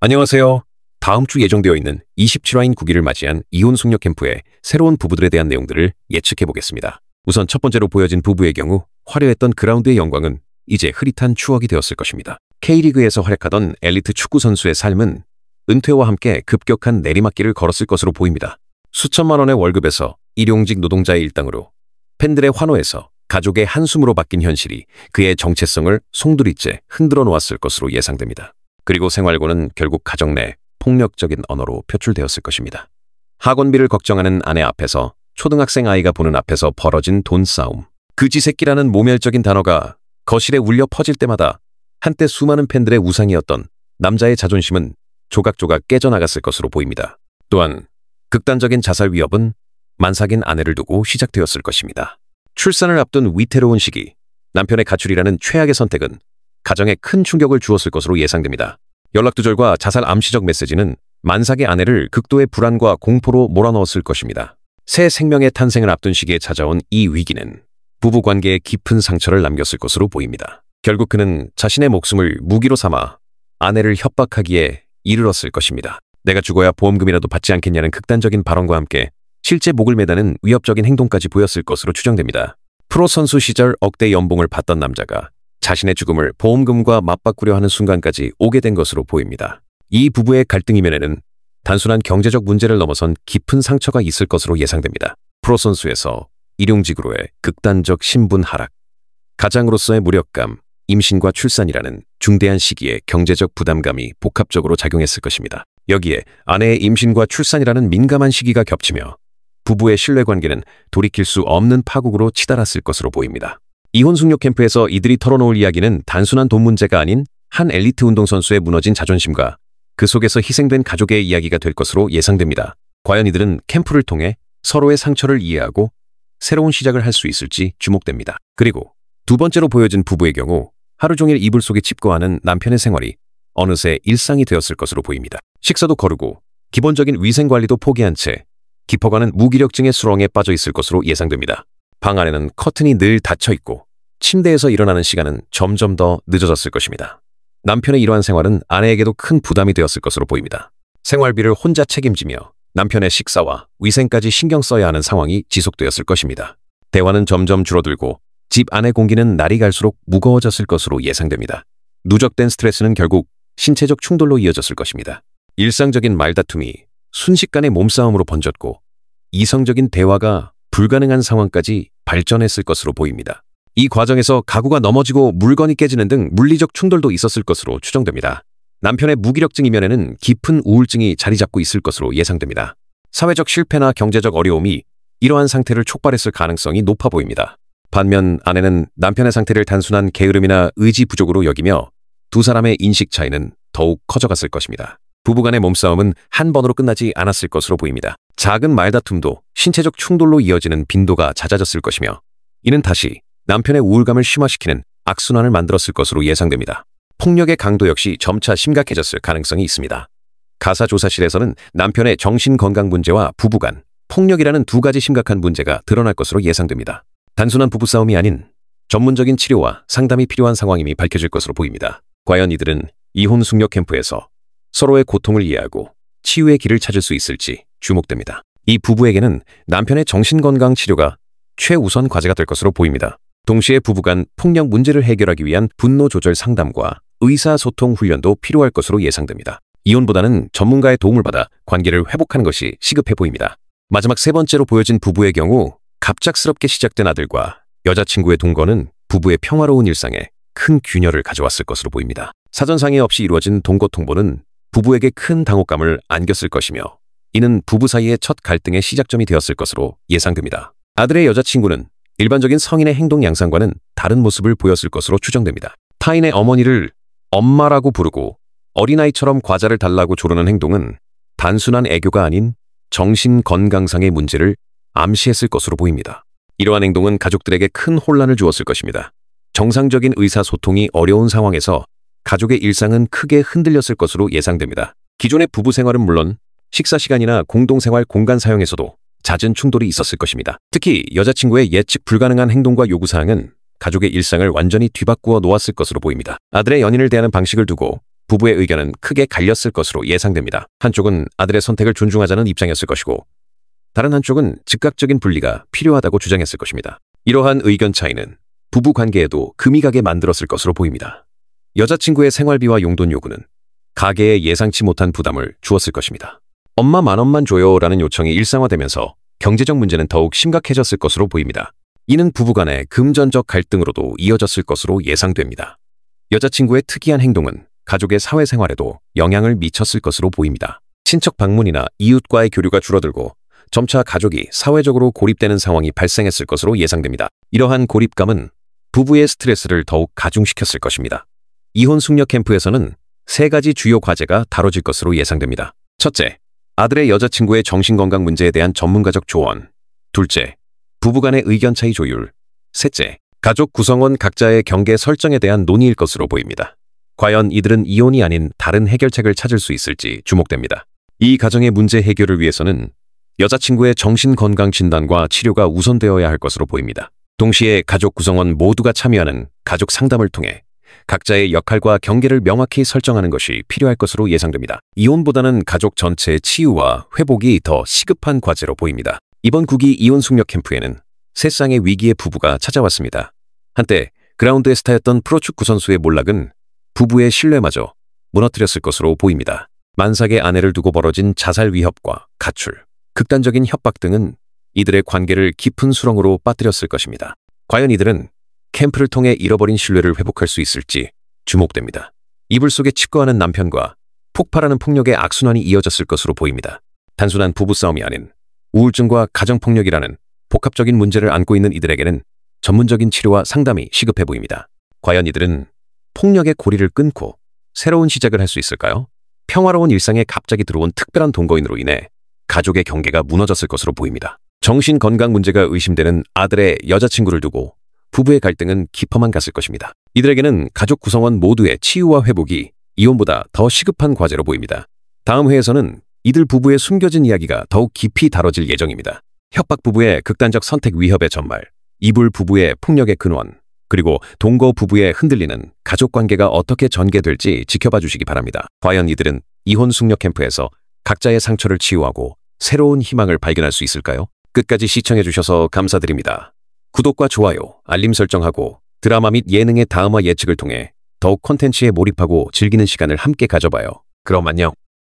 안녕하세요. 다음 주 예정되어 있는 27화인 9기를 맞이한 이혼 숙녀 캠프의 새로운 부부들에 대한 내용들을 예측해 보겠습니다. 우선 첫 번째로 보여진 부부의 경우 화려했던 그라운드의 영광은 이제 흐릿한 추억이 되었을 것입니다. K리그에서 활약하던 엘리트 축구 선수의 삶은 은퇴와 함께 급격한 내리막길을 걸었을 것으로 보입니다. 수천만 원의 월급에서 일용직 노동자의 일당으로 팬들의 환호에서 가족의 한숨으로 바뀐 현실이 그의 정체성을 송두리째 흔들어 놓았을 것으로 예상됩니다. 그리고 생활고는 결국 가정 내 폭력적인 언어로 표출되었을 것입니다. 학원비를 걱정하는 아내 앞에서 초등학생 아이가 보는 앞에서 벌어진 돈 싸움. 그지새끼라는 모멸적인 단어가 거실에 울려 퍼질 때마다 한때 수많은 팬들의 우상이었던 남자의 자존심은 조각조각 깨져나갔을 것으로 보입니다. 또한 극단적인 자살 위협은 만삭인 아내를 두고 시작되었을 것입니다. 출산을 앞둔 위태로운 시기, 남편의 가출이라는 최악의 선택은 가정에 큰 충격을 주었을 것으로 예상됩니다. 연락두절과 자살 암시적 메시지는 만삭의 아내를 극도의 불안과 공포로 몰아넣었을 것입니다. 새 생명의 탄생을 앞둔 시기에 찾아온 이 위기는 부부관계에 깊은 상처를 남겼을 것으로 보입니다. 결국 그는 자신의 목숨을 무기로 삼아 아내를 협박하기에 이르렀을 것입니다. 내가 죽어야 보험금이라도 받지 않겠냐는 극단적인 발언과 함께 실제 목을 매다는 위협적인 행동까지 보였을 것으로 추정됩니다. 프로 선수 시절 억대 연봉을 받던 남자가 자신의 죽음을 보험금과 맞바꾸려 하는 순간까지 오게 된 것으로 보입니다. 이 부부의 갈등 이면에는 단순한 경제적 문제를 넘어선 깊은 상처가 있을 것으로 예상됩니다. 프로 선수에서 일용직으로의 극단적 신분 하락, 가장으로서의 무력감, 임신과 출산이라는 중대한 시기에 경제적 부담감이 복합적으로 작용했을 것입니다. 여기에 아내의 임신과 출산이라는 민감한 시기가 겹치며 부부의 신뢰관계는 돌이킬 수 없는 파국으로 치달았을 것으로 보입니다. 이혼 숙녀 캠프에서 이들이 털어놓을 이야기는 단순한 돈 문제가 아닌 한 엘리트 운동선수의 무너진 자존심과 그 속에서 희생된 가족의 이야기가 될 것으로 예상됩니다. 과연 이들은 캠프를 통해 서로의 상처를 이해하고 새로운 시작을 할 수 있을지 주목됩니다. 그리고 두 번째로 보여진 부부의 경우 하루 종일 이불 속에 칩거하는 남편의 생활이 어느새 일상이 되었을 것으로 보입니다. 식사도 거르고 기본적인 위생관리도 포기한 채 깊어가는 무기력증의 수렁에 빠져 있을 것으로 예상됩니다. 방 안에는 커튼이 늘 닫혀 있고 침대에서 일어나는 시간은 점점 더 늦어졌을 것입니다. 남편의 이러한 생활은 아내에게도 큰 부담이 되었을 것으로 보입니다. 생활비를 혼자 책임지며 남편의 식사와 위생까지 신경 써야 하는 상황이 지속되었을 것입니다. 대화는 점점 줄어들고 집 안의 공기는 날이 갈수록 무거워졌을 것으로 예상됩니다. 누적된 스트레스는 결국 신체적 충돌로 이어졌을 것입니다. 일상적인 말다툼이 순식간에 몸싸움으로 번졌고 이성적인 대화가 불가능한 상황까지 발전했을 것으로 보입니다. 이 과정에서 가구가 넘어지고 물건이 깨지는 등 물리적 충돌도 있었을 것으로 추정됩니다. 남편의 무기력증 이면에는 깊은 우울증이 자리 잡고 있을 것으로 예상됩니다. 사회적 실패나 경제적 어려움이 이러한 상태를 촉발했을 가능성이 높아 보입니다. 반면 아내는 남편의 상태를 단순한 게으름이나 의지 부족으로 여기며 두 사람의 인식 차이는 더욱 커져갔을 것입니다. 부부간의 몸싸움은 한 번으로 끝나지 않았을 것으로 보입니다. 작은 말다툼도 신체적 충돌로 이어지는 빈도가 잦아졌을 것이며 이는 다시 남편의 우울감을 심화시키는 악순환을 만들었을 것으로 예상됩니다. 폭력의 강도 역시 점차 심각해졌을 가능성이 있습니다. 가사조사실에서는 남편의 정신건강 문제와 부부간 폭력이라는 두 가지 심각한 문제가 드러날 것으로 예상됩니다. 단순한 부부싸움이 아닌 전문적인 치료와 상담이 필요한 상황임이 밝혀질 것으로 보입니다. 과연 이들은 이혼 숙녀 캠프에서 서로의 고통을 이해하고 치유의 길을 찾을 수 있을지 주목됩니다. 이 부부에게는 남편의 정신건강 치료가 최우선 과제가 될 것으로 보입니다. 동시에 부부간 폭력 문제를 해결하기 위한 분노 조절 상담과 의사소통 훈련도 필요할 것으로 예상됩니다. 이혼보다는 전문가의 도움을 받아 관계를 회복하는 것이 시급해 보입니다. 마지막 세 번째로 보여진 부부의 경우 갑작스럽게 시작된 아들과 여자친구의 동거는 부부의 평화로운 일상에 큰 균열을 가져왔을 것으로 보입니다. 사전 상의 없이 이루어진 동거 통보는 부부에게 큰 당혹감을 안겼을 것이며 이는 부부 사이의 첫 갈등의 시작점이 되었을 것으로 예상됩니다. 아들의 여자친구는 일반적인 성인의 행동 양상과는 다른 모습을 보였을 것으로 추정됩니다. 타인의 어머니를 엄마라고 부르고 어린아이처럼 과자를 달라고 조르는 행동은 단순한 애교가 아닌 정신건강상의 문제를 암시했을 것으로 보입니다. 이러한 행동은 가족들에게 큰 혼란을 주었을 것입니다. 정상적인 의사소통이 어려운 상황에서 가족의 일상은 크게 흔들렸을 것으로 예상됩니다. 기존의 부부 생활은 물론 식사 시간이나 공동생활 공간 사용에서도 잦은 충돌이 있었을 것입니다. 특히 여자친구의 예측 불가능한 행동과 요구사항은 가족의 일상을 완전히 뒤바꾸어 놓았을 것으로 보입니다. 아들의 연인을 대하는 방식을 두고 부부의 의견은 크게 갈렸을 것으로 예상됩니다. 한쪽은 아들의 선택을 존중하자는 입장이었을 것이고, 다른 한쪽은 즉각적인 분리가 필요하다고 주장했을 것입니다. 이러한 의견 차이는 부부 관계에도 금이 가게 만들었을 것으로 보입니다. 여자친구의 생활비와 용돈 요구는 가계에 예상치 못한 부담을 주었을 것입니다. 엄마 10,000원만 줘요라는 요청이 일상화되면서 경제적 문제는 더욱 심각해졌을 것으로 보입니다. 이는 부부 간의 금전적 갈등으로도 이어졌을 것으로 예상됩니다. 여자친구의 특이한 행동은 가족의 사회생활에도 영향을 미쳤을 것으로 보입니다. 친척 방문이나 이웃과의 교류가 줄어들고 점차 가족이 사회적으로 고립되는 상황이 발생했을 것으로 예상됩니다. 이러한 고립감은 부부의 스트레스를 더욱 가중시켰을 것입니다. 이혼 숙려 캠프에서는 3가지 주요 과제가 다뤄질 것으로 예상됩니다. 첫째, 아들의 여자친구의 정신건강 문제에 대한 전문가적 조언. 둘째, 부부간의 의견 차이 조율. 셋째, 가족 구성원 각자의 경계 설정에 대한 논의일 것으로 보입니다. 과연 이들은 이혼이 아닌 다른 해결책을 찾을 수 있을지 주목됩니다. 이 가정의 문제 해결을 위해서는 여자친구의 정신건강 진단과 치료가 우선되어야 할 것으로 보입니다. 동시에 가족 구성원 모두가 참여하는 가족 상담을 통해 각자의 역할과 경계를 명확히 설정하는 것이 필요할 것으로 예상됩니다. 이혼보다는 가족 전체의 치유와 회복이 더 시급한 과제로 보입니다. 이번 국이 이혼 숙려 캠프에는 3쌍의 위기의 부부가 찾아왔습니다. 한때 그라운드의 스타였던 프로축구 선수의 몰락은 부부의 신뢰마저 무너뜨렸을 것으로 보입니다. 만삭의 아내를 두고 벌어진 자살 위협과 가출, 극단적인 협박 등은 이들의 관계를 깊은 수렁으로 빠뜨렸을 것입니다. 과연 이들은 캠프를 통해 잃어버린 신뢰를 회복할 수 있을지 주목됩니다. 이불 속에 칩거하는 남편과 폭발하는 폭력의 악순환이 이어졌을 것으로 보입니다. 단순한 부부싸움이 아닌 우울증과 가정폭력이라는 복합적인 문제를 안고 있는 이들에게는 전문적인 치료와 상담이 시급해 보입니다. 과연 이들은 폭력의 고리를 끊고 새로운 시작을 할 수 있을까요? 평화로운 일상에 갑자기 들어온 특별한 동거인으로 인해 가족의 경계가 무너졌을 것으로 보입니다. 정신건강 문제가 의심되는 아들의 여자친구를 두고 부부의 갈등은 깊어만 갔을 것입니다. 이들에게는 가족 구성원 모두의 치유와 회복이 이혼보다 더 시급한 과제로 보입니다. 다음 회에서는 이들 부부의 숨겨진 이야기가 더욱 깊이 다뤄질 예정입니다. 협박 부부의 극단적 선택 위협의 전말, 이불 부부의 폭력의 근원, 그리고 동거 부부의 흔들리는 가족 관계가 어떻게 전개될지 지켜봐 주시기 바랍니다. 과연 이들은 이혼 숙려 캠프에서 각자의 상처를 치유하고 새로운 희망을 발견할 수 있을까요? 끝까지 시청해 주셔서 감사드립니다. 구독과 좋아요, 알림 설정하고 드라마 및 예능의 다음화 예측을 통해 더욱 콘텐츠에 몰입하고 즐기는 시간을 함께 가져봐요. 그럼 안녕.